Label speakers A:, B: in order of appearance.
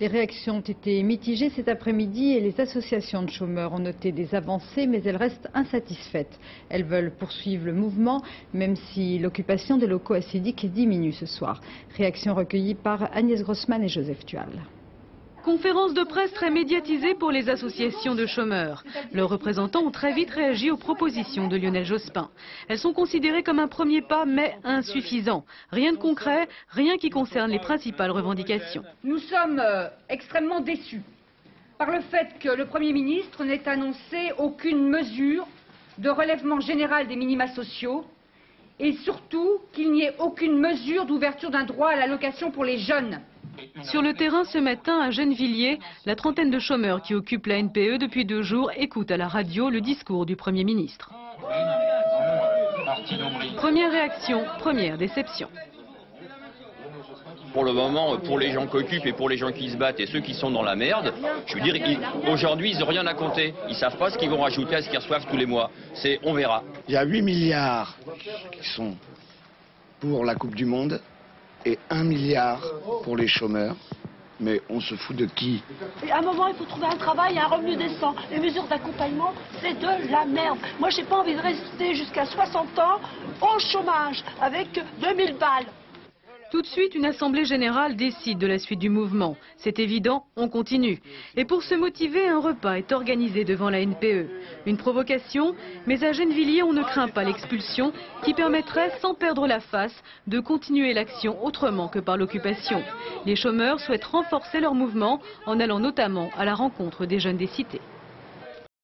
A: Les réactions ont été mitigées cet après-midi et les associations de chômeurs ont noté des avancées, mais elles restent insatisfaites. Elles veulent poursuivre le mouvement, même si l'occupation des locaux acidiques diminue ce soir. Réaction recueillie par Agnès Grossman et Joseph Tual.
B: Conférence de presse très médiatisée pour les associations de chômeurs. Leurs représentants ont très vite réagi aux propositions de Lionel Jospin. Elles sont considérées comme un premier pas, mais insuffisant. Rien de concret, rien qui concerne les principales revendications.
C: Nous sommes extrêmement déçus par le fait que le Premier ministre n'ait annoncé aucune mesure de relèvement général des minima sociaux et surtout qu'il n'y ait aucune mesure d'ouverture d'un droit à l'allocation pour les jeunes.
B: Sur le terrain ce matin à Gennevilliers, la trentaine de chômeurs qui occupent la NPE depuis 2 jours écoutent à la radio le discours du Premier ministre. Première réaction, première déception.
D: Pour le moment, pour les gens qui occupent et pour les gens qui se battent et ceux qui sont dans la merde, je veux dire, aujourd'hui, ils n'ont rien à compter. Ils ne savent pas ce qu'ils vont rajouter à ce qu'ils reçoivent tous les mois. On verra.
E: Il y a 8 milliards qui sont pour la Coupe du Monde et 1 milliard pour les chômeurs. Mais on se fout de qui?
F: À un moment, il faut trouver un travail et un revenu décent. Les mesures d'accompagnement, c'est de la merde. Moi, j'ai pas envie de rester jusqu'à 60 ans au chômage avec 2000 balles.
B: Tout de suite, une assemblée générale décide de la suite du mouvement. C'est évident, on continue. Et pour se motiver, un repas est organisé devant la NPE. Une provocation, mais à Gennevilliers, on ne craint pas l'expulsion qui permettrait, sans perdre la face, de continuer l'action autrement que par l'occupation. Les chômeurs souhaitent renforcer leur mouvement en allant notamment à la rencontre des jeunes des cités.